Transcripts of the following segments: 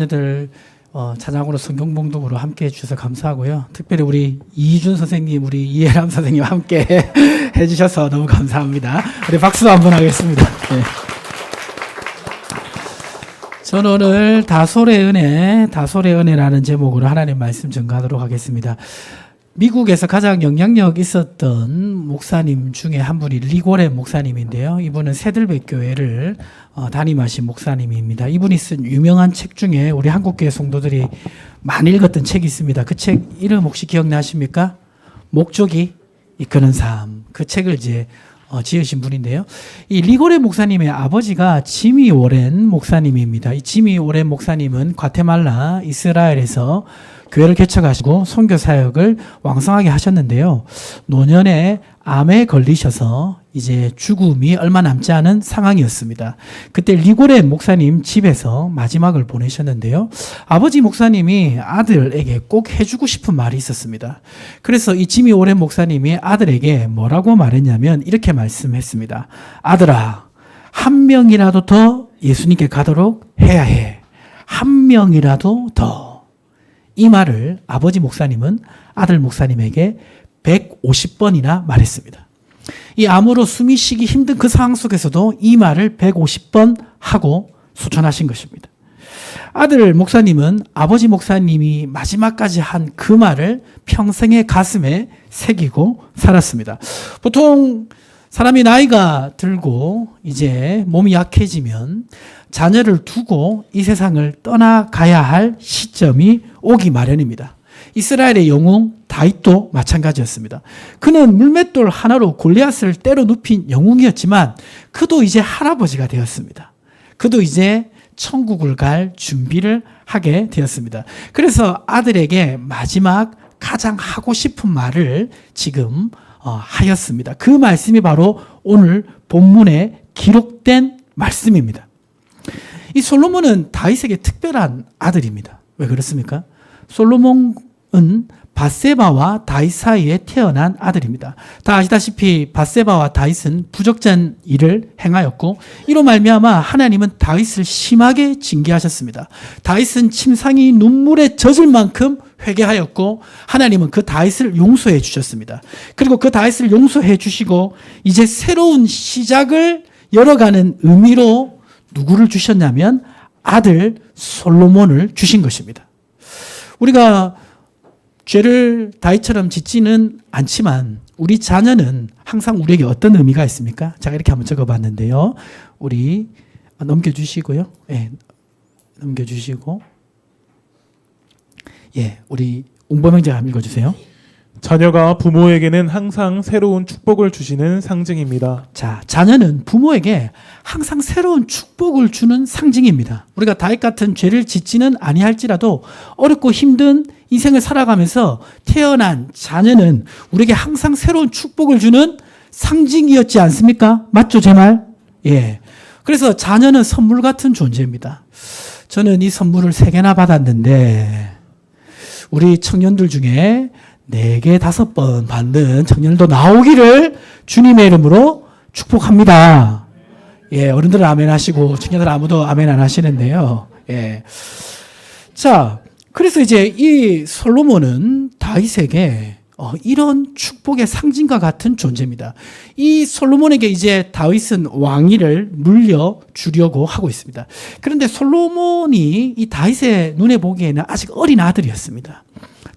들 찬양으로 성경 봉독으로 함께 해주셔서 감사하고요. 특별히 우리 이준 선생님, 우리 이해람 선생님 함께 해주셔서 너무 감사합니다. 우리 박수 한번 하겠습니다. 네. 저는 오늘 다솔의 은혜라는 제목으로 하나님 말씀 전가하도록 하겠습니다. 미국에서 가장 영향력 있었던 목사님 중에 한 분이 리고레 목사님인데요. 이분은 새들백교회를 담임하신 목사님입니다. 이분이 쓴 유명한 책 중에 우리 한국교회 성도들이 많이 읽었던 책이 있습니다. 그 책 이름 혹시 기억나십니까? 목적이 이끄는 삶. 그 책을 이제 지으신 분인데요. 이 리고레 목사님의 아버지가 지미 오렌 목사님입니다. 이 지미 오렌 목사님은 과테말라, 이스라엘에서 교회를 개척하시고 선교 사역을 왕성하게 하셨는데요. 노년에 암에 걸리셔서 이제 죽음이 얼마 남지 않은 상황이었습니다. 그때 리고레 목사님 집에서 마지막을 보내셨는데요. 아버지 목사님이 아들에게 꼭 해주고 싶은 말이 있었습니다. 그래서 이 지미 오렌 목사님이 아들에게 뭐라고 말했냐면 이렇게 말씀했습니다. 아들아, 한 명이라도 더 예수님께 가도록 해야 해. 한 명이라도 더. 이 말을 아버지 목사님은 아들 목사님에게 150번이나 말했습니다. 이 암으로 숨이 쉬기 힘든 그 상황 속에서도 이 말을 150번 하고 소천하신 것입니다. 아들 목사님은 아버지 목사님이 마지막까지 한 그 말을 평생의 가슴에 새기고 살았습니다. 보통 사람이 나이가 들고 이제 몸이 약해지면 자녀를 두고 이 세상을 떠나가야 할 시점이 오기 마련입니다. 이스라엘의 영웅 다윗도 마찬가지였습니다. 그는 물맷돌 하나로 골리앗을 때려 눕힌 영웅이었지만 그도 이제 할아버지가 되었습니다. 그도 이제 천국을 갈 준비를 하게 되었습니다. 그래서 아들에게 마지막 가장 하고 싶은 말을 지금 하였습니다. 그 말씀이 바로 오늘 본문에 기록된 말씀입니다. 이 솔로몬은 다윗에게 특별한 아들입니다. 왜 그렇습니까? 솔로몬은 밧세바와 다윗 사이에 태어난 아들입니다. 다 아시다시피 밧세바와 다윗은 부적절한 일을 행하였고 이로 말미암아 하나님은 다윗을 심하게 징계하셨습니다. 다윗은 침상이 눈물에 젖을 만큼 회개하였고 하나님은 그 다윗을 용서해 주셨습니다. 그리고 그 다윗을 용서해 주시고 이제 새로운 시작을 열어가는 의미로 누구를 주셨냐면 아들 솔로몬을 주신 것입니다. 우리가 죄를 다윗처럼 짓지는 않지만 우리 자녀는 항상 우리에게 어떤 의미가 있습니까? 제가 이렇게 한번 적어봤는데요. 우리 넘겨주시고요. 예, 넘겨주시고 예, 우리 웅범형제가 한번 읽어주세요. 자녀가 부모에게는 항상 새로운 축복을 주시는 상징입니다. 자, 자녀는 부모에게 항상 새로운 축복을 주는 상징입니다. 우리가 다윗 같은 죄를 짓지는 아니할지라도 어렵고 힘든 인생을 살아가면서 태어난 자녀는 우리에게 항상 새로운 축복을 주는 상징이었지 않습니까? 맞죠, 제 말? 예. 그래서 자녀는 선물 같은 존재입니다. 저는 이 선물을 3개나 받았는데 우리 청년들 중에 4개, 5번 받는 청년들도 나오기를 주님의 이름으로 축복합니다. 예, 어른들은 아멘 하시고 청년들 아무도 아멘 안 하시는데요. 예. 자, 그래서 이제 이 솔로몬은 다윗에게 이런 축복의 상징과 같은 존재입니다. 이 솔로몬에게 이제 다윗은 왕위를 물려주려고 하고 있습니다. 그런데 솔로몬이 이 다윗의 눈에 보기에는 아직 어린 아들이었습니다.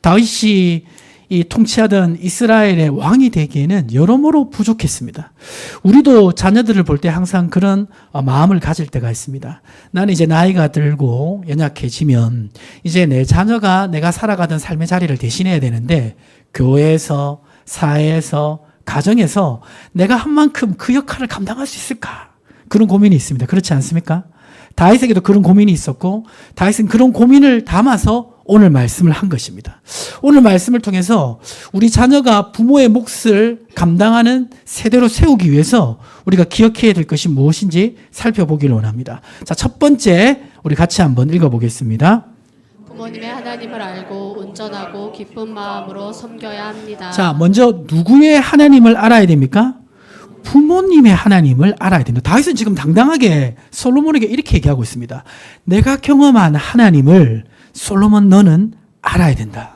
다윗이 이 통치하던 이스라엘의 왕이 되기에는 여러모로 부족했습니다. 우리도 자녀들을 볼 때 항상 그런 마음을 가질 때가 있습니다. 나는 이제 나이가 들고 연약해지면 이제 내 자녀가 내가 살아가던 삶의 자리를 대신해야 되는데 교회에서, 사회에서, 가정에서 내가 한 만큼 그 역할을 감당할 수 있을까? 그런 고민이 있습니다. 그렇지 않습니까? 다윗에게도 그런 고민이 있었고 다윗은 그런 고민을 담아서 오늘 말씀을 한 것입니다. 오늘 말씀을 통해서 우리 자녀가 부모의 몫을 감당하는 세대로 세우기 위해서 우리가 기억해야 될 것이 무엇인지 살펴보기를 원합니다. 자, 첫 번째 우리 같이 한번 읽어보겠습니다. 부모님의 하나님을 알고 온전하고 기쁜 마음으로 섬겨야 합니다. 자, 먼저 누구의 하나님을 알아야 됩니까? 부모님의 하나님을 알아야 된다. 다윗은 지금 당당하게 솔로몬에게 이렇게 얘기하고 있습니다. 내가 경험한 하나님을 솔로몬 너는 알아야 된다.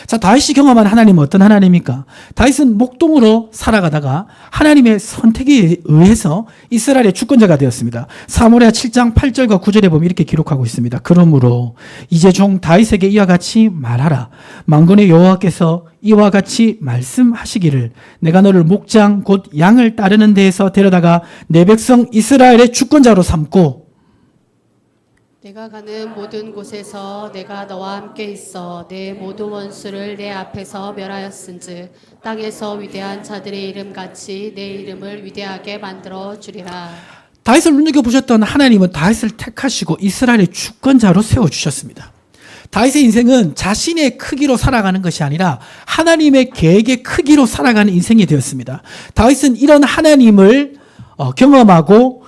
자, 다윗이 경험한 하나님은 어떤 하나님입니까? 다윗은 목동으로 살아가다가 하나님의 선택에 의해서 이스라엘의 주권자가 되었습니다. 사무엘하 7장 8절과 9절에 보면 이렇게 기록하고 있습니다. 그러므로 이제 종 다윗에게 이와 같이 말하라. 만군의 여호와께서 이와 같이 말씀하시기를 내가 너를 목장 곧 양을 따르는 데에서 데려다가 내 백성 이스라엘의 주권자로 삼고 내가 가는 모든 곳에서 내가 너와 함께 있어 내 모든 원수를 내 앞에서 멸하였은즉 땅에서 위대한 자들의 이름같이 내 이름을 위대하게 만들어 주리라. 다윗을 눈여겨보셨던 하나님은 다윗을 택하시고 이스라엘의 주권자로 세워주셨습니다. 다윗의 인생은 자신의 크기로 살아가는 것이 아니라 하나님의 계획의 크기로 살아가는 인생이 되었습니다. 다윗은 이런 하나님을 경험하고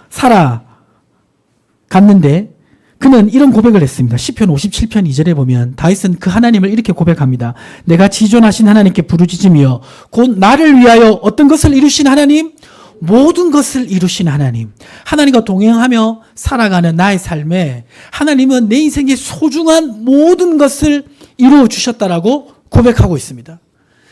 살아갔는데 그는 이런 고백을 했습니다. 시편 57편 2절에 보면 다윗은 그 하나님을 이렇게 고백합니다. 내가 지존하신 하나님께 부르짖으며 곧 나를 위하여 어떤 것을 이루신 하나님? 모든 것을 이루신 하나님. 하나님과 동행하며 살아가는 나의 삶에 하나님은 내 인생의 소중한 모든 것을 이루어 주셨다라고 고백하고 있습니다.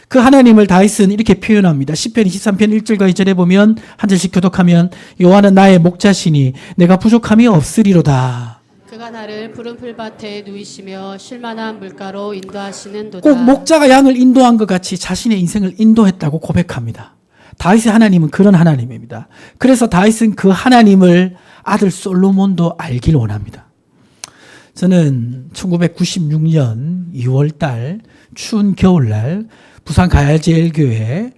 그 하나님을 다윗은 이렇게 표현합니다. 시편 23편 1절과 2절에 보면 한 절씩 교독하면 여호와는 나의 목자시니 내가 부족함이 없으리로다. 그가 나를 푸른 풀밭에 누이시며 쉴만한 물가로 인도하시는도다. 꼭 목자가 양을 인도한 것 같이 자신의 인생을 인도했다고 고백합니다. 다윗의 하나님은 그런 하나님입니다. 그래서 다윗은 그 하나님을 아들 솔로몬도 알기를 원합니다. 저는 1996년 2월 달 추운 겨울날 부산 가야제일교회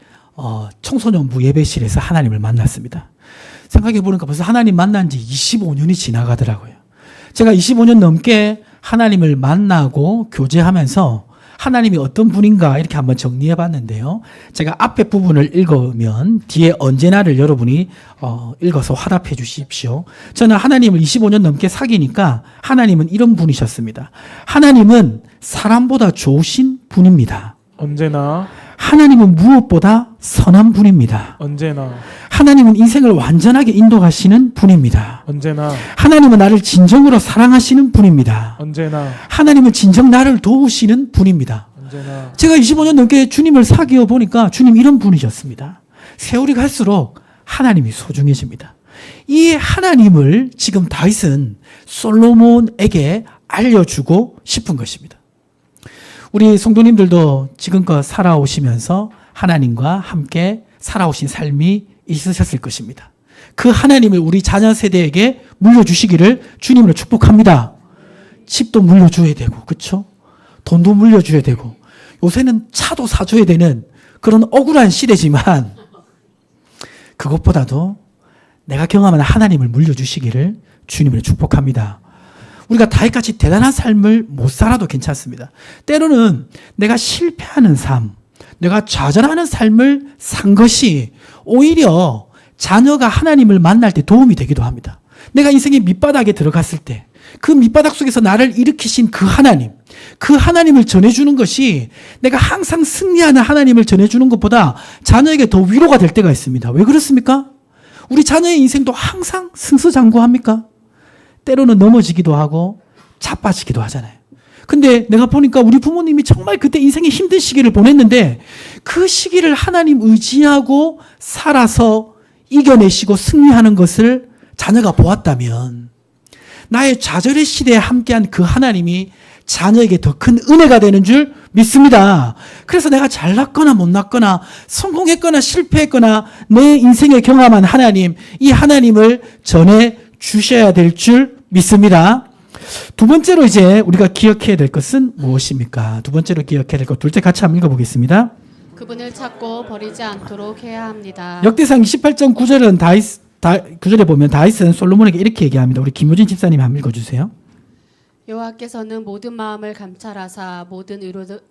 청소년부 예배실에서 하나님을 만났습니다. 생각해 보니까 벌써 하나님 만난 지 25년이 지나가더라고요. 제가 25년 넘게 하나님을 만나고 교제하면서 하나님이 어떤 분인가 이렇게 한번 정리해 봤는데요. 제가 앞에 부분을 읽으면 뒤에 언제나를 여러분이 읽어서 화답해 주십시오. 저는 하나님을 25년 넘게 사귀니까 하나님은 이런 분이셨습니다. 하나님은 사람보다 좋으신 분입니다. 언제나 하나님은 무엇보다 선한 분입니다. 언제나 하나님은 인생을 완전하게 인도하시는 분입니다. 언제나 하나님은 나를 진정으로 사랑하시는 분입니다. 언제나 하나님은 진정 나를 도우시는 분입니다. 언제나 제가 25년 넘게 주님을 사귀어 보니까 주님 이런 분이셨습니다. 세월이 갈수록 하나님이 소중해집니다. 이 하나님을 지금 다윗은 솔로몬에게 알려주고 싶은 것입니다. 우리 성도님들도 지금껏 살아오시면서 하나님과 함께 살아오신 삶이 있으셨을 것입니다. 그 하나님을 우리 자녀 세대에게 물려주시기를 주님으로 축복합니다. 집도 물려줘야 되고, 그렇죠? 돈도 물려줘야 되고, 요새는 차도 사줘야 되는 그런 억울한 시대지만 그것보다도 내가 경험하는 하나님을 물려주시기를 주님으로 축복합니다. 우리가 다윗같이 대단한 삶을 못 살아도 괜찮습니다. 때로는 내가 실패하는 삶, 내가 좌절하는 삶을 산 것이 오히려 자녀가 하나님을 만날 때 도움이 되기도 합니다. 내가 인생의 밑바닥에 들어갔을 때 그 밑바닥 속에서 나를 일으키신 그 하나님, 그 하나님을 전해주는 것이 내가 항상 승리하는 하나님을 전해주는 것보다 자녀에게 더 위로가 될 때가 있습니다. 왜 그렇습니까? 우리 자녀의 인생도 항상 승승장구합니까? 때로는 넘어지기도 하고 자빠지기도 하잖아요. 근데 내가 보니까 우리 부모님이 정말 그때 인생의 힘든 시기를 보냈는데 그 시기를 하나님 의지하고 살아서 이겨내시고 승리하는 것을 자녀가 보았다면 나의 좌절의 시대에 함께한 그 하나님이 자녀에게 더 큰 은혜가 되는 줄 믿습니다. 그래서 내가 잘났거나 못났거나 성공했거나 실패했거나 내 인생에 경험한 하나님, 이 하나님을 전해 주셔야 될 줄 믿습니다. 두 번째로 이제 우리가 기억해야 될 것은 무엇입니까? 두 번째로 기억해야 될 것, 둘째 같이 한번 읽어보겠습니다. 그분을 찾고 버리지 않도록 해야 합니다. 역대상 28장 9절은 9절에 보면 다윗은 솔로몬에게 이렇게 얘기합니다. 우리 김효진 집사님 한번 읽어주세요. 여호와께서는 모든 마음을 감찰하사 모든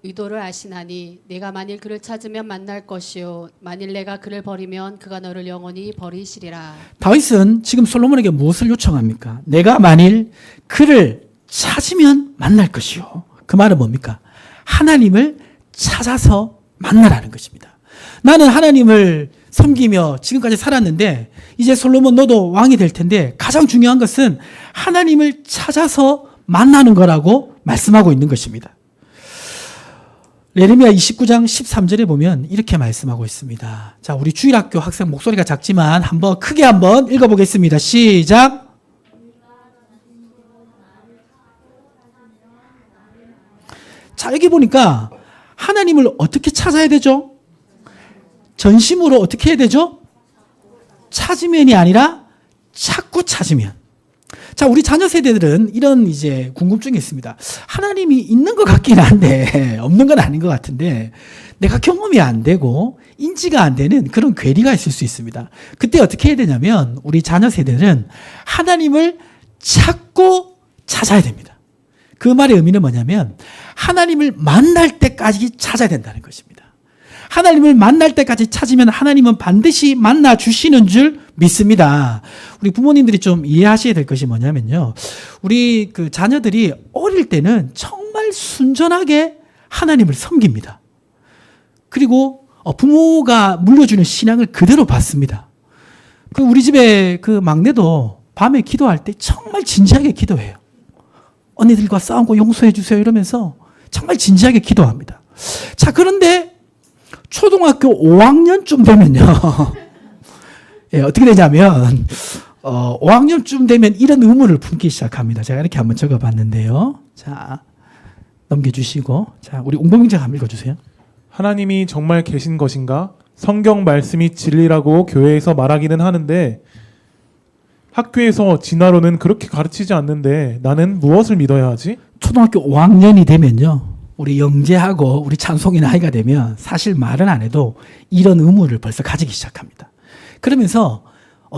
의도를 아시나니 내가 만일 그를 찾으면 만날 것이요 만일 내가 그를 버리면 그가 너를 영원히 버리시리라. 다윗은 지금 솔로몬에게 무엇을 요청합니까? 내가 만일 그를 찾으면 만날 것이요. 그 말은 뭡니까? 하나님을 찾아서 만나라는 것입니다. 나는 하나님을 섬기며 지금까지 살았는데 이제 솔로몬 너도 왕이 될 텐데 가장 중요한 것은 하나님을 찾아서 만나는 거라고 말씀하고 있는 것입니다. 예레미야 29장 13절에 보면 이렇게 말씀하고 있습니다. 자, 우리 주일학교 학생 목소리가 작지만 한번 크게 한번 읽어보겠습니다. 시작. 자, 여기 보니까 하나님을 어떻게 찾아야 되죠? 전심으로 어떻게 해야 되죠? 찾으면이 아니라 찾고 찾으면. 자, 우리 자녀 세대들은 이런 이제 궁금증이 있습니다. 하나님이 있는 것 같긴 한데, 없는 건 아닌 것 같은데, 내가 경험이 안 되고, 인지가 안 되는 그런 괴리가 있을 수 있습니다. 그때 어떻게 해야 되냐면, 우리 자녀 세대는 하나님을 찾고 찾아야 됩니다. 그 말의 의미는 뭐냐면, 하나님을 만날 때까지 찾아야 된다는 것입니다. 하나님을 만날 때까지 찾으면 하나님은 반드시 만나 주시는 줄 믿습니다. 우리 부모님들이 좀 이해하셔야 될 것이 뭐냐면요. 우리 그 자녀들이 어릴 때는 정말 순전하게 하나님을 섬깁니다. 그리고 부모가 물려주는 신앙을 그대로 받습니다. 그 우리 집에 그 막내도 밤에 기도할 때 정말 진지하게 기도해요. 언니들과 싸우고 용서해 주세요 이러면서 정말 진지하게 기도합니다. 자, 그런데 초등학교 5학년쯤 되면요. 예, 어떻게 되냐면 5학년쯤 되면 이런 의문을 품기 시작합니다. 제가 이렇게 한번 적어봤는데요. 자, 넘겨주시고, 자, 우리 웅범민장 한번 읽어주세요. 하나님이 정말 계신 것인가? 성경 말씀이 진리라고 교회에서 말하기는 하는데 학교에서 진화론은 그렇게 가르치지 않는데 나는 무엇을 믿어야 하지? 초등학교 5학년이 되면요. 우리 영재하고 우리 찬송이 나이가 되면 사실 말은 안 해도 이런 의무를 벌써 가지기 시작합니다. 그러면서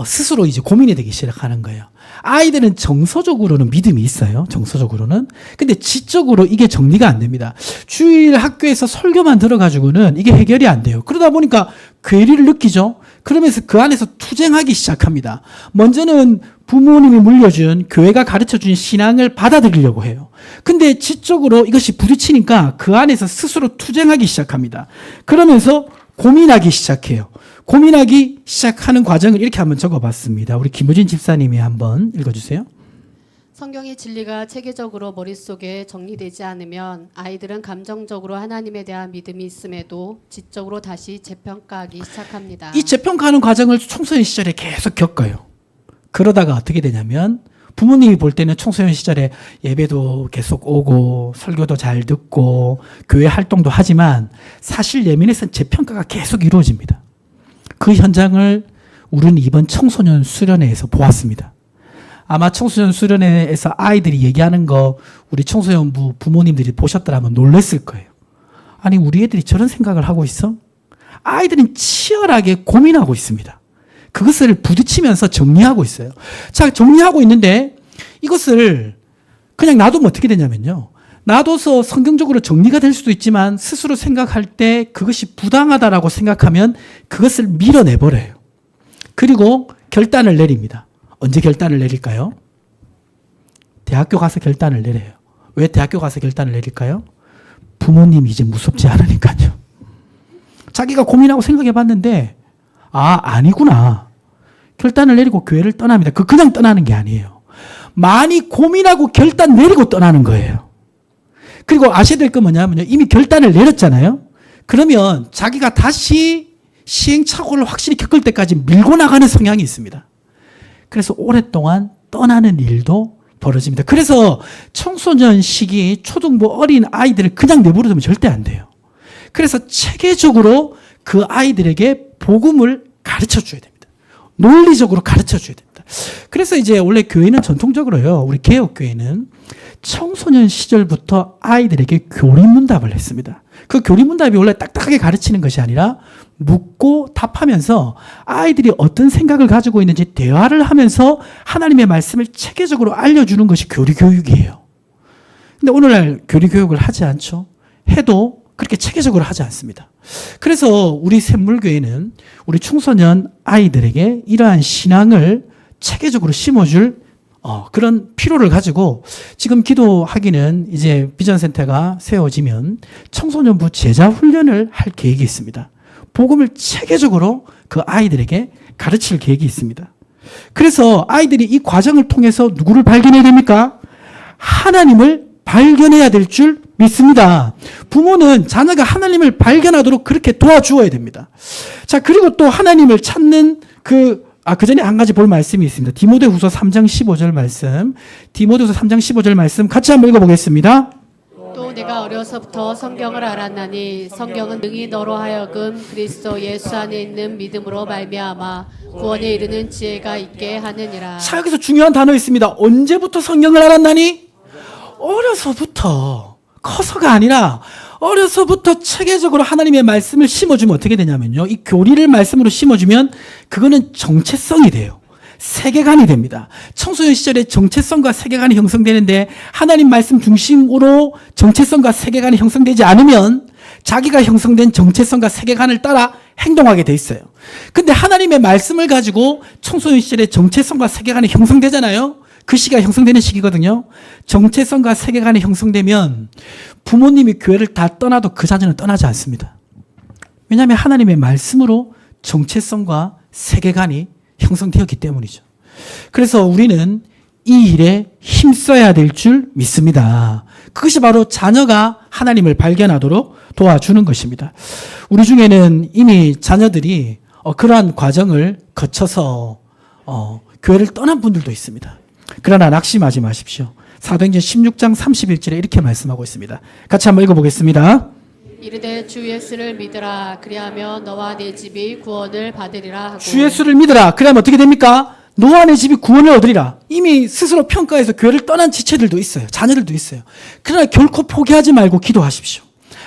스스로 이제 고민이 되기 시작하는 거예요. 아이들은 정서적으로는 믿음이 있어요. 정서적으로는. 근데 지적으로 이게 정리가 안 됩니다. 주일 학교에서 설교만 들어가지고는 이게 해결이 안 돼요. 그러다 보니까 괴리를 느끼죠. 그러면서 그 안에서 투쟁하기 시작합니다. 먼저는 부모님이 물려준 교회가 가르쳐준 신앙을 받아들이려고 해요. 근데 지적으로 이것이 부딪히니까 그 안에서 스스로 투쟁하기 시작합니다. 그러면서 고민하기 시작해요. 고민하기 시작하는 과정을 이렇게 한번 적어봤습니다. 우리 김우진 집사님이 한번 읽어주세요. 성경의 진리가 체계적으로 머릿속에 정리되지 않으면 아이들은 감정적으로 하나님에 대한 믿음이 있음에도 지적으로 다시 재평가하기 시작합니다. 이 재평가하는 과정을 청소년 시절에 계속 겪어요. 그러다가 어떻게 되냐면 부모님이 볼 때는 청소년 시절에 예배도 계속 오고 설교도 잘 듣고 교회 활동도 하지만 사실 내면에서는 재평가가 계속 이루어집니다. 그 현장을 우리는 이번 청소년 수련회에서 보았습니다. 아마 청소년 수련회에서 아이들이 얘기하는 거 우리 청소년부 부모님들이 보셨더라면 놀랬을 거예요. 아니, 우리 애들이 저런 생각을 하고 있어? 아이들은 치열하게 고민하고 있습니다. 그것을 부딪히면서 정리하고 있어요. 자, 정리하고 있는데 이것을 그냥 놔두면 어떻게 되냐면요. 놔둬서 성경적으로 정리가 될 수도 있지만 스스로 생각할 때 그것이 부당하다라고 생각하면 그것을 밀어내버려요. 그리고 결단을 내립니다. 언제 결단을 내릴까요? 대학교 가서 결단을 내려요. 왜 대학교 가서 결단을 내릴까요? 부모님이 이제 무섭지 않으니까요. 자기가 고민하고 생각해 봤는데 아니구나. 결단을 내리고 교회를 떠납니다. 그냥 떠나는 게 아니에요. 많이 고민하고 결단 내리고 떠나는 거예요. 그리고 아셔야 될 건 뭐냐면요. 이미 결단을 내렸잖아요. 그러면 자기가 다시 시행착오를 확실히 겪을 때까지 밀고 나가는 성향이 있습니다. 그래서 오랫동안 떠나는 일도 벌어집니다. 그래서 청소년 시기 초등부 어린 아이들을 그냥 내버려두면 절대 안 돼요. 그래서 체계적으로 그 아이들에게 복음을 가르쳐 줘야 됩니다. 논리적으로 가르쳐 줘야 됩니다. 그래서 이제 원래 교회는 전통적으로요. 우리 개혁교회는 청소년 시절부터 아이들에게 교리문답을 했습니다. 그 교리문답이 원래 딱딱하게 가르치는 것이 아니라 묻고 답하면서 아이들이 어떤 생각을 가지고 있는지 대화를 하면서 하나님의 말씀을 체계적으로 알려주는 것이 교리교육이에요. 근데 오늘날 교리교육을 하지 않죠. 해도 그렇게 체계적으로 하지 않습니다. 그래서 우리 샘물교회는 우리 청소년 아이들에게 이러한 신앙을 체계적으로 심어줄 그런 필요를 가지고 지금 기도하기는 이제 비전센터가 세워지면 청소년부 제자 훈련을 할 계획이 있습니다. 복음을 체계적으로 그 아이들에게 가르칠 계획이 있습니다. 그래서 아이들이 이 과정을 통해서 누구를 발견해야 됩니까? 하나님을 발견해야 될 줄 믿습니다. 부모는 자녀가 하나님을 발견하도록 그렇게 도와주어야 됩니다. 자, 그리고 또 하나님을 찾는 그 전에 한 가지 볼 말씀이 있습니다. 디모데후서 3장 15절 말씀. 디모데후서 3장 15절 말씀 같이 한번 읽어보겠습니다. 또 내가 어려서부터 성경을 알았나니 성경은 능히 너로 하여금 그리스도 예수 안에 있는 믿음으로 말미암아 구원에 이르는 지혜가 있게 하느니라. 자, 여기서 중요한 단어 있습니다. 언제부터 성경을 알았나니? 어려서부터. 커서가 아니라 어려서부터 체계적으로 하나님의 말씀을 심어주면 어떻게 되냐면요. 이 교리를 말씀으로 심어주면 그거는 정체성이 돼요. 세계관이 됩니다. 청소년 시절에 정체성과 세계관이 형성되는데 하나님 말씀 중심으로 정체성과 세계관이 형성되지 않으면 자기가 형성된 정체성과 세계관을 따라 행동하게 돼 있어요. 근데 하나님의 말씀을 가지고 청소년 시절에 정체성과 세계관이 형성되잖아요. 그 시기가 형성되는 시기거든요. 정체성과 세계관이 형성되면 부모님이 교회를 다 떠나도 그 자녀는 떠나지 않습니다. 왜냐하면 하나님의 말씀으로 정체성과 세계관이 형성되었기 때문이죠. 그래서 우리는 이 일에 힘써야 될 줄 믿습니다. 그것이 바로 자녀가 하나님을 발견하도록 도와주는 것입니다. 우리 중에는 이미 자녀들이 그러한 과정을 거쳐서 교회를 떠난 분들도 있습니다. 그러나 낙심하지 마십시오. 사도행전 16장 31절에 이렇게 말씀하고 있습니다. 같이 한번 읽어보겠습니다. 이르되 주 예수를 믿으라 그리하면 너와 네 집이 구원을 받으리라 하고. 주 예수를 믿으라. 그러면 어떻게 됩니까? 너와 내 집이 구원을 얻으리라. 이미 스스로 평가해서 교회를 떠난 지체들도 있어요. 자녀들도 있어요. 그러나 결코 포기하지 말고 기도하십시오.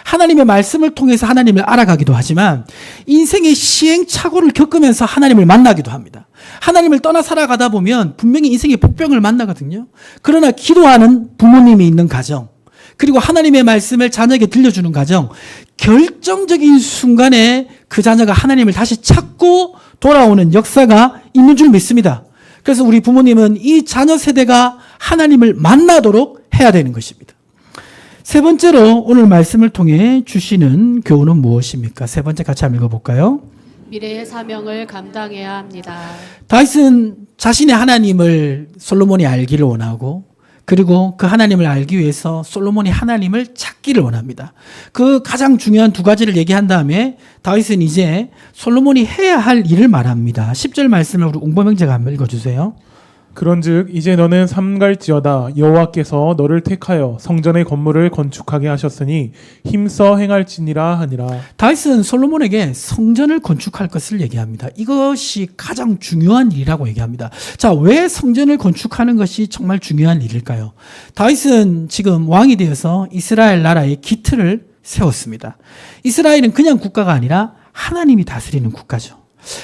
하나님의 말씀을 통해서 하나님을 알아가기도 하지만 인생의 시행착오를 겪으면서 하나님을 만나기도 합니다. 하나님을 떠나 살아가다 보면 분명히 인생의 복병을 만나거든요. 그러나 기도하는 부모님이 있는 가정, 그리고 하나님의 말씀을 자녀에게 들려주는 가정, 결정적인 순간에 그 자녀가 하나님을 다시 찾고 돌아오는 역사가 있는 줄 믿습니다. 그래서 우리 부모님은 이 자녀 세대가 하나님을 만나도록 해야 되는 것입니다. 세 번째로 오늘 말씀을 통해 주시는 교훈은 무엇입니까? 세 번째 같이 한번 읽어볼까요? 미래의 사명을 감당해야 합니다. 다윗은 자신의 하나님을 솔로몬이 알기를 원하고 그리고 그 하나님을 알기 위해서 솔로몬이 하나님을 찾기를 원합니다. 그 가장 중요한 두 가지를 얘기한 다음에 다윗은 이제 솔로몬이 해야 할 일을 말합니다. 10절 말씀을 우리 웅범형제가 한번 읽어주세요. 그런즉 이제 너는 삼갈지어다 여호와께서 너를 택하여 성전의 건물을 건축하게 하셨으니 힘써 행할지니라 하니라. 다윗은 솔로몬에게 성전을 건축할 것을 얘기합니다. 이것이 가장 중요한 일이라고 얘기합니다. 자, 왜 성전을 건축하는 것이 정말 중요한 일일까요? 다윗은 지금 왕이 되어서 이스라엘 나라의 기틀을 세웠습니다. 이스라엘은 그냥 국가가 아니라 하나님이 다스리는 국가죠.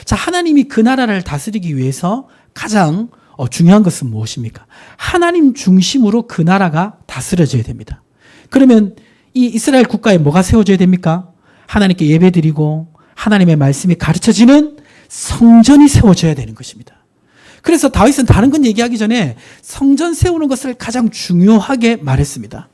자, 하나님이 그 나라를 다스리기 위해서 가장 중요한 것은 무엇입니까? 하나님 중심으로 그 나라가 다스려져야 됩니다. 그러면 이 이스라엘 국가에 뭐가 세워져야 됩니까? 하나님께 예배드리고 하나님의 말씀이 가르쳐지는 성전이 세워져야 되는 것입니다. 그래서 다윗은 다른 건 얘기하기 전에 성전 세우는 것을 가장 중요하게 말했습니다.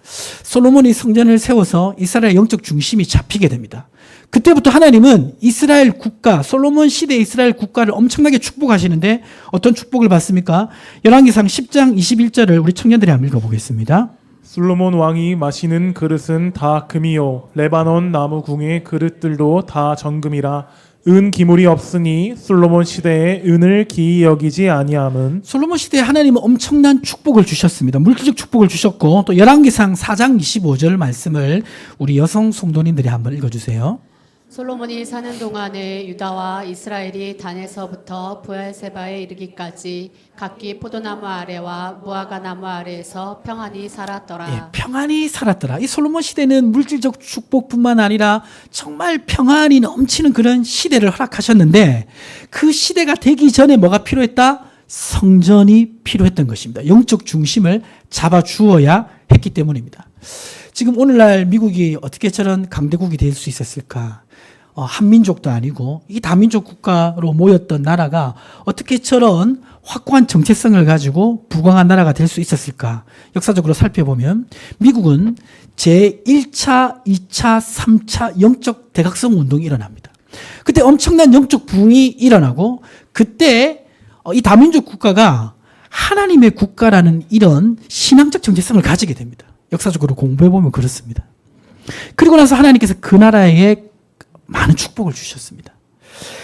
솔로몬이 성전을 세워서 이스라엘 영적 중심이 잡히게 됩니다. 그때부터 하나님은 이스라엘 국가, 솔로몬 시대 이스라엘 국가를 엄청나게 축복하시는데 어떤 축복을 받습니까? 열왕기상 10장 21절을 우리 청년들이 한번 읽어보겠습니다. 솔로몬 왕이 마시는 그릇은 다 금이요 레바논 나무 궁의 그릇들도 다 정금이라. 은 기물이 없으니 솔로몬 시대에 은을 기이 여기지 아니함은. 솔로몬 시대에 하나님은 엄청난 축복을 주셨습니다. 물질적 축복을 주셨고 또 열왕기상 4장 25절 말씀을 우리 여성 성도님들이 한번 읽어주세요. 솔로몬이 사는 동안에 유다와 이스라엘이 단에서부터 부엘세바에 이르기까지 각기 포도나무 아래와 무화과 나무 아래에서 평안히 살았더라. 예, 평안히 살았더라. 이 솔로몬 시대는 물질적 축복뿐만 아니라 정말 평안이 넘치는 그런 시대를 허락하셨는데 그 시대가 되기 전에 뭐가 필요했다? 성전이 필요했던 것입니다. 영적 중심을 잡아주어야 했기 때문입니다. 지금 오늘날 미국이 어떻게 저런 강대국이 될 수 있었을까? 한민족도 아니고 이 다민족 국가로 모였던 나라가 어떻게 저런 확고한 정체성을 가지고 부강한 나라가 될 수 있었을까? 역사적으로 살펴보면 미국은 제1차, 2차, 3차 영적 대각성 운동이 일어납니다. 그때 엄청난 영적 부흥이 일어나고 그때 이 다민족 국가가 하나님의 국가라는 이런 신앙적 정체성을 가지게 됩니다. 역사적으로 공부해보면 그렇습니다. 그리고 나서 하나님께서 그 나라에 많은 축복을 주셨습니다.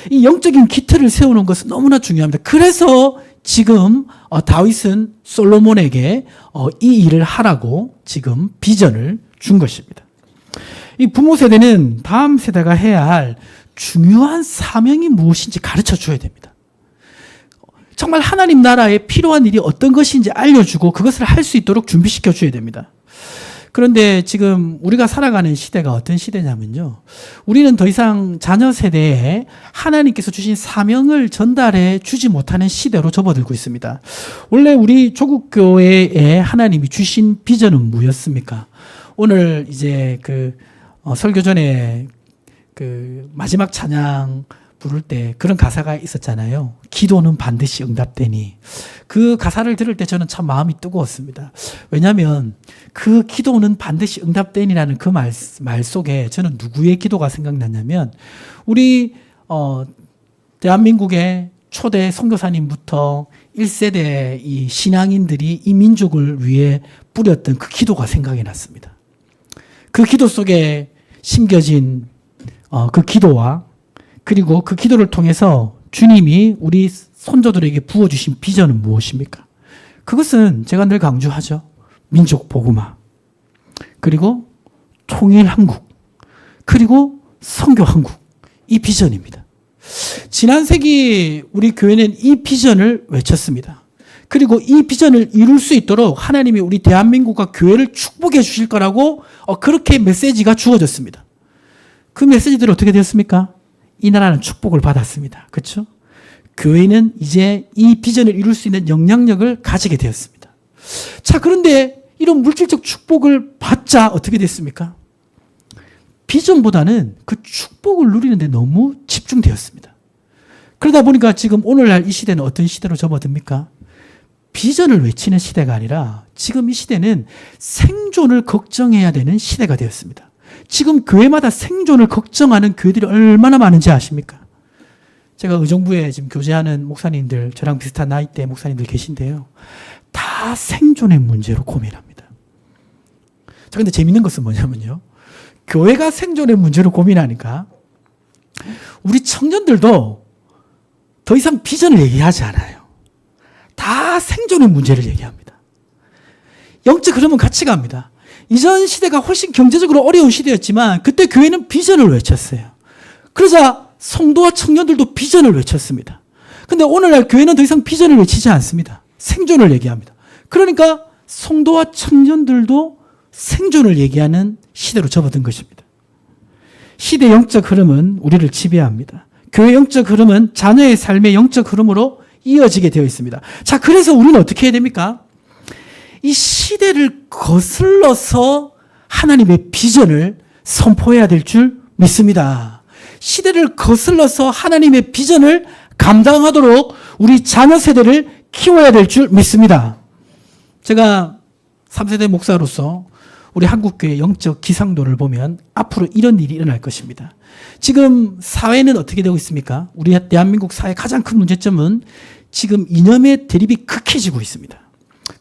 이 영적인 기틀을 세우는 것은 너무나 중요합니다. 그래서 지금 다윗은 솔로몬에게 이 일을 하라고 지금 비전을 준 것입니다. 이 부모 세대는 다음 세대가 해야 할 중요한 사명이 무엇인지 가르쳐 줘야 됩니다. 정말 하나님 나라에 필요한 일이 어떤 것인지 알려주고 그것을 할 수 있도록 준비시켜 줘야 됩니다. 그런데 지금 우리가 살아가는 시대가 어떤 시대냐면요. 우리는 더 이상 자녀 세대에 하나님께서 주신 사명을 전달해 주지 못하는 시대로 접어들고 있습니다. 원래 우리 조국교회에 하나님이 주신 비전은 뭐였습니까? 오늘 이제 설교 전에 마지막 찬양 부를 때 그런 가사가 있었잖아요. 기도는 반드시 응답되니. 그 가사를 들을 때 저는 참 마음이 뜨거웠습니다. 왜냐하면 그 기도는 반드시 응답되니라는 그 말 속에 저는 누구의 기도가 생각났냐면 우리 대한민국의 초대 선교사님부터 1세대 이 신앙인들이 이 민족을 위해 뿌렸던 그 기도가 생각이 났습니다. 그 기도 속에 심겨진 그 기도와 그리고 그 기도를 통해서 주님이 우리 손자들에게 부어주신 비전은 무엇입니까? 그것은 제가 늘 강조하죠. 민족 복음화, 그리고 통일 한국, 그리고 선교 한국. 이 비전입니다. 지난 세기 우리 교회는 이 비전을 외쳤습니다. 그리고 이 비전을 이룰 수 있도록 하나님이 우리 대한민국과 교회를 축복해 주실 거라고 그렇게 메시지가 주어졌습니다. 그 메시지들이 어떻게 되었습니까? 이 나라는 축복을 받았습니다. 그렇죠? 교회는 이제 이 비전을 이룰 수 있는 영향력을 가지게 되었습니다. 자, 그런데 이런 물질적 축복을 받자 어떻게 됐습니까? 비전보다는 그 축복을 누리는 데 너무 집중되었습니다. 그러다 보니까 지금 오늘날 이 시대는 어떤 시대로 접어듭니까? 비전을 외치는 시대가 아니라 지금 이 시대는 생존을 걱정해야 되는 시대가 되었습니다. 지금 교회마다 생존을 걱정하는 교회들이 얼마나 많은지 아십니까? 제가 의정부에 지금 교제하는 목사님들, 저랑 비슷한 나이대 목사님들 계신데요. 다 생존의 문제로 고민합니다. 자, 근데 재밌는 것은 뭐냐면요. 교회가 생존의 문제로 고민하니까 우리 청년들도 더 이상 비전을 얘기하지 않아요. 다 생존의 문제를 얘기합니다. 영적 흐름은 같이 갑니다. 이전 시대가 훨씬 경제적으로 어려운 시대였지만 그때 교회는 비전을 외쳤어요. 그러자 성도와 청년들도 비전을 외쳤습니다. 근데 오늘날 교회는 더 이상 비전을 외치지 않습니다. 생존을 얘기합니다. 그러니까 성도와 청년들도 생존을 얘기하는 시대로 접어든 것입니다. 시대 영적 흐름은 우리를 지배합니다. 교회 영적 흐름은 자녀의 삶의 영적 흐름으로 이어지게 되어 있습니다. 자, 그래서 우리는 어떻게 해야 됩니까? 이 시대를 거슬러서 하나님의 비전을 선포해야 될 줄 믿습니다. 시대를 거슬러서 하나님의 비전을 감당하도록 우리 자녀 세대를 키워야 될 줄 믿습니다. 제가 3세대 목사로서 우리 한국교회 영적 기상도를 보면 앞으로 이런 일이 일어날 것입니다. 지금 사회는 어떻게 되고 있습니까? 우리 대한민국 사회의 가장 큰 문제점은 지금 이념의 대립이 극해지고 있습니다.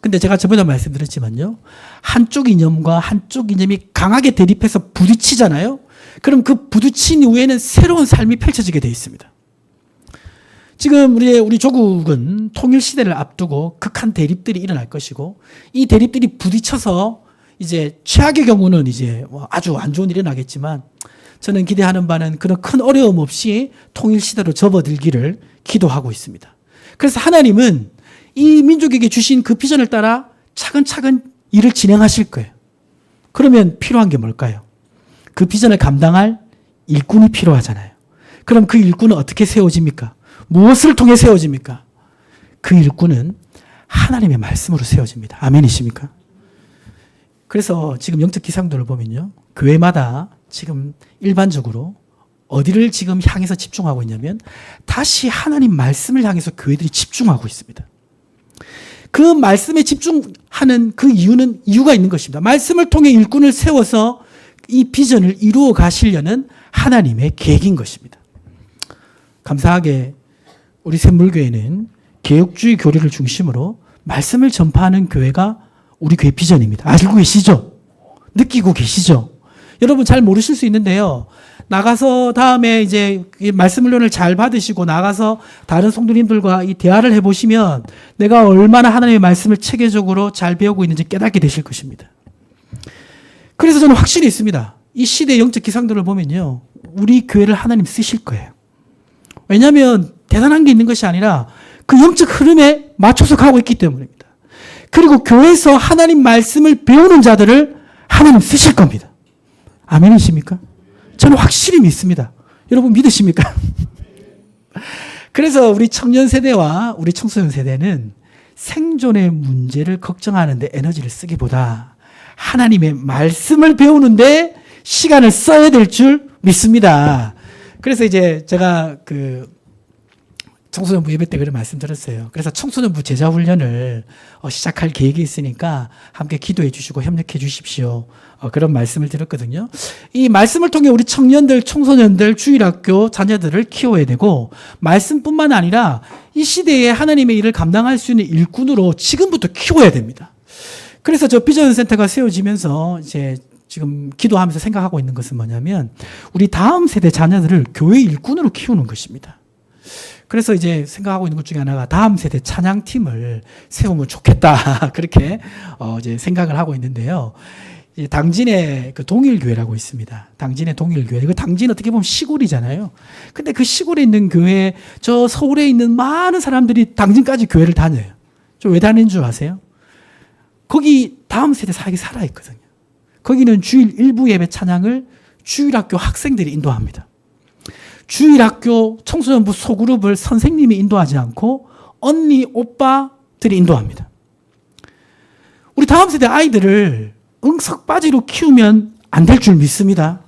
근데 제가 저번에 말씀드렸지만요. 한쪽 이념과 한쪽 이념이 강하게 대립해서 부딪히잖아요. 그럼 그 부딪힌 이후에는 새로운 삶이 펼쳐지게 되어 있습니다. 지금 우리 조국은 통일 시대를 앞두고 극한 대립들이 일어날 것이고 이 대립들이 부딪혀서 이제 최악의 경우는 이제 아주 안 좋은 일이 나겠지만 저는 기대하는 바는 그런 큰 어려움 없이 통일 시대로 접어들기를 기도하고 있습니다. 그래서 하나님은 이 민족에게 주신 그 비전을 따라 차근차근 일을 진행하실 거예요. 그러면 필요한 게 뭘까요? 그 비전을 감당할 일꾼이 필요하잖아요. 그럼 그 일꾼은 어떻게 세워집니까? 무엇을 통해 세워집니까? 그 일꾼은 하나님의 말씀으로 세워집니다. 아멘이십니까? 그래서 지금 영적 기상도를 보면요. 교회마다 지금 일반적으로 어디를 지금 향해서 집중하고 있냐면 다시 하나님 말씀을 향해서 교회들이 집중하고 있습니다. 그 말씀에 집중하는 그 이유가 있는 것입니다. 말씀을 통해 일꾼을 세워서 이 비전을 이루어 가시려는 하나님의 계획인 것입니다. 감사하게 우리 샘물교회는 개혁주의 교리를 중심으로 말씀을 전파하는 교회가 우리 교회 비전입니다. 알고 계시죠? 느끼고 계시죠? 여러분 잘 모르실 수 있는데요. 나가서 다음에 이제 이 말씀 훈련을 잘 받으시고 나가서 다른 성도님들과 이 대화를 해보시면 내가 얼마나 하나님의 말씀을 체계적으로 잘 배우고 있는지 깨닫게 되실 것입니다. 그래서 저는 확실히 있습니다. 이 시대의 영적 기상들을 보면요. 우리 교회를 하나님 쓰실 거예요. 왜냐하면 대단한 게 있는 것이 아니라 그 영적 흐름에 맞춰서 가고 있기 때문입니다. 그리고 교회에서 하나님 말씀을 배우는 자들을 하나님 쓰실 겁니다. 아멘이십니까? 저는 확실히 믿습니다. 여러분 믿으십니까? 그래서 우리 청년 세대와 우리 청소년 세대는 생존의 문제를 걱정하는데 에너지를 쓰기보다 하나님의 말씀을 배우는데 시간을 써야 될 줄 믿습니다. 그래서 이제 제가 청소년부 예배 때 그런 말씀 드렸어요. 그래서 청소년부 제자훈련을 시작할 계획이 있으니까 함께 기도해 주시고 협력해 주십시오. 그런 말씀을 드렸거든요. 이 말씀을 통해 우리 청년들, 청소년들, 주일학교 자녀들을 키워야 되고 말씀뿐만 아니라 이 시대에 하나님의 일을 감당할 수 있는 일꾼으로 지금부터 키워야 됩니다. 그래서 저 비전센터가 세워지면서 이제 지금 기도하면서 생각하고 있는 것은 뭐냐면 우리 다음 세대 자녀들을 교회 일꾼으로 키우는 것입니다. 그래서 이제 생각하고 있는 것 중에 하나가 다음 세대 찬양팀을 세우면 좋겠다. 그렇게 이제 생각을 하고 있는데요. 당진에 그 동일교회라고 있습니다. 당진의 동일교회. 그 당진 어떻게 보면 시골이잖아요. 근데 그 시골에 있는 교회, 저 서울에 있는 많은 사람들이 당진까지 교회를 다녀요. 저 왜 다니는 줄 아세요? 거기 다음 세대 사역이 살아있거든요. 거기는 주일 일부 예배 찬양을 주일학교 학생들이 인도합니다. 주일학교 청소년부 소그룹을 선생님이 인도하지 않고 언니, 오빠들이 인도합니다. 우리 다음 세대 아이들을 응석바지로 키우면 안 될 줄 믿습니다.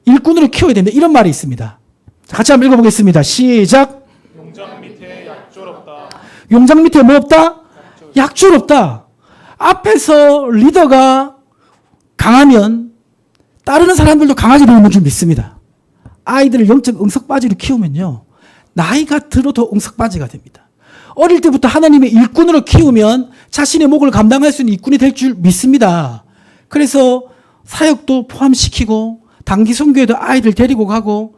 일꾼으로 키워야 된다. 이런 말이 있습니다. 같이 한번 읽어보겠습니다. 시작. 용장 밑에 약졸 없다. 용장 밑에 뭐 없다? 약졸 없다. 앞에서 리더가 강하면 따르는 사람들도 강하게 되는 줄 믿습니다. 아이들을 영적 응석바지로 키우면요. 나이가 들어도 응석바지가 됩니다. 어릴 때부터 하나님의 일꾼으로 키우면 자신의 목을 감당할 수 있는 일꾼이 될 줄 믿습니다. 그래서 사역도 포함시키고 단기 선교회도 아이들 데리고 가고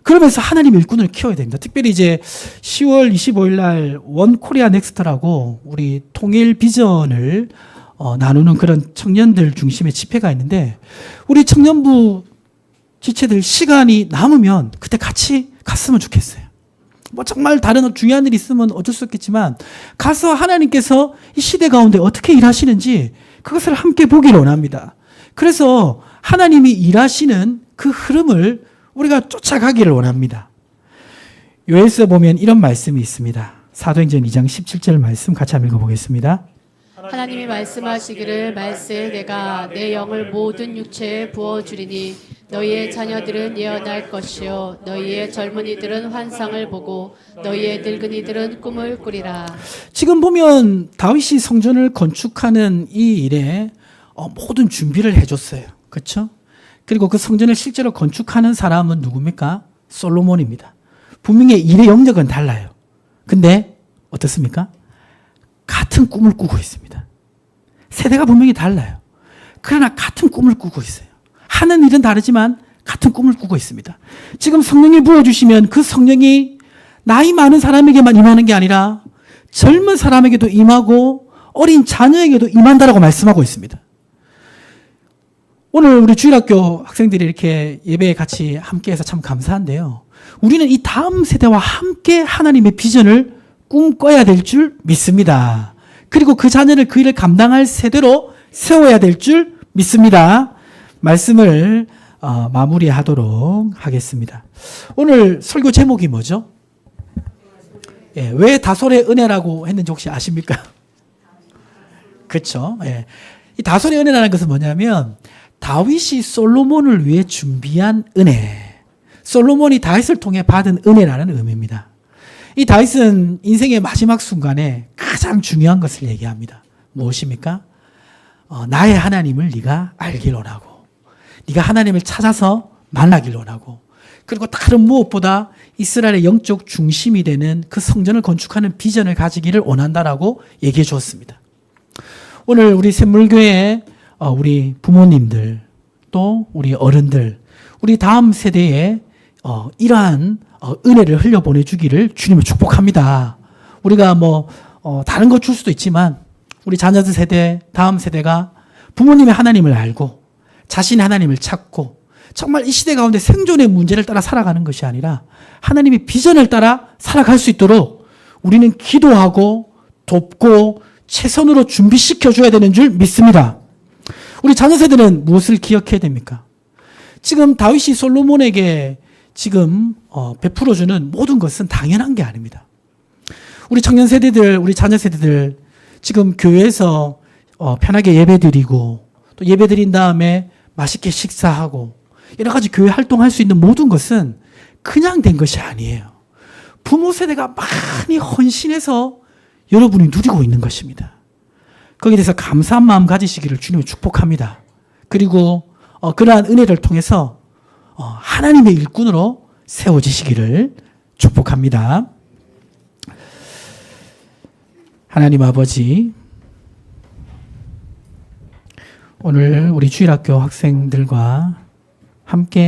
그러면서 하나님의 일꾼을 키워야 됩니다. 특별히 이제 10월 25일 날 원 코리아 넥스트라고 우리 통일 비전을 나누는 그런 청년들 중심의 집회가 있는데 우리 청년부 지체들 시간이 남으면 그때 같이 갔으면 좋겠어요. 뭐 정말 다른 중요한 일이 있으면 어쩔 수 없겠지만 가서 하나님께서 이 시대 가운데 어떻게 일하시는지 그것을 함께 보기를 원합니다. 그래서 하나님이 일하시는 그 흐름을 우리가 쫓아가기를 원합니다. 요엘서 보면 이런 말씀이 있습니다. 사도행전 2장 17절 말씀 같이 한번 읽어보겠습니다. 하나님이 말씀하시기를 말세 내가 내 영을 모든 육체에 부어주리니 너희의 자녀들은 예언할 것이요 너희의 젊은이들은 환상을 보고 너희의 늙은이들은 꿈을 꾸리라. 지금 보면 다윗이 성전을 건축하는 이 일에 모든 준비를 해줬어요. 그렇죠? 그리고 그 성전을 실제로 건축하는 사람은 누굽니까? 솔로몬입니다. 분명히 일의 영역은 달라요. 근데 어떻습니까? 같은 꿈을 꾸고 있습니다. 세대가 분명히 달라요. 그러나 같은 꿈을 꾸고 있어요. 하는 일은 다르지만 같은 꿈을 꾸고 있습니다. 지금 성령이 부어주시면 그 성령이 나이 많은 사람에게만 임하는 게 아니라 젊은 사람에게도 임하고 어린 자녀에게도 임한다라고 말씀하고 있습니다. 오늘 우리 주일학교 학생들이 이렇게 예배에 같이 함께해서 참 감사한데요. 우리는 이 다음 세대와 함께 하나님의 비전을 꿈꿔야 될 줄 믿습니다. 그리고 그 자녀를 그 일을 감당할 세대로 세워야 될 줄 믿습니다. 말씀을 마무리하도록 하겠습니다. 오늘 설교 제목이 뭐죠? 예, 왜 다솔의 은혜라고 했는지 혹시 아십니까? 그렇죠. 예. 이 다솔의 은혜라는 것은 뭐냐면 다윗이 솔로몬을 위해 준비한 은혜. 솔로몬이 다윗을 통해 받은 은혜라는 의미입니다. 이 다윗은 인생의 마지막 순간에 가장 중요한 것을 얘기합니다. 무엇입니까? 나의 하나님을 네가 알길 원하고 네가 하나님을 찾아서 만나길 원하고 그리고 다른 무엇보다 이스라엘의 영적 중심이 되는 그 성전을 건축하는 비전을 가지기를 원한다라고 얘기해 주었습니다. 오늘 우리 샘물교회 우리 부모님들 또 우리 어른들 우리 다음 세대에 이러한 은혜를 흘려보내주기를 주님을 축복합니다. 우리가 다른 거 줄 수도 있지만 우리 자녀들 세대, 다음 세대가 부모님의 하나님을 알고 자신의 하나님을 찾고 정말 이 시대 가운데 생존의 문제를 따라 살아가는 것이 아니라 하나님의 비전을 따라 살아갈 수 있도록 우리는 기도하고 돕고 최선으로 준비시켜줘야 되는 줄 믿습니다. 우리 자녀 세대는 무엇을 기억해야 됩니까? 지금 다윗이 솔로몬에게 지금 베풀어주는 모든 것은 당연한 게 아닙니다. 우리 청년 세대들, 우리 자녀 세대들 지금 교회에서 편하게 예배드리고 또 예배드린 다음에 맛있게 식사하고 여러 가지 교회 활동할 수 있는 모든 것은 그냥 된 것이 아니에요. 부모 세대가 많이 헌신해서 여러분이 누리고 있는 것입니다. 거기에 대해서 감사한 마음 가지시기를 주님이 축복합니다. 그리고 그러한 은혜를 통해서 하나님의 일꾼으로 세워지시기를 축복합니다. 하나님 아버지, 오늘 우리 주일학교 학생들과 함께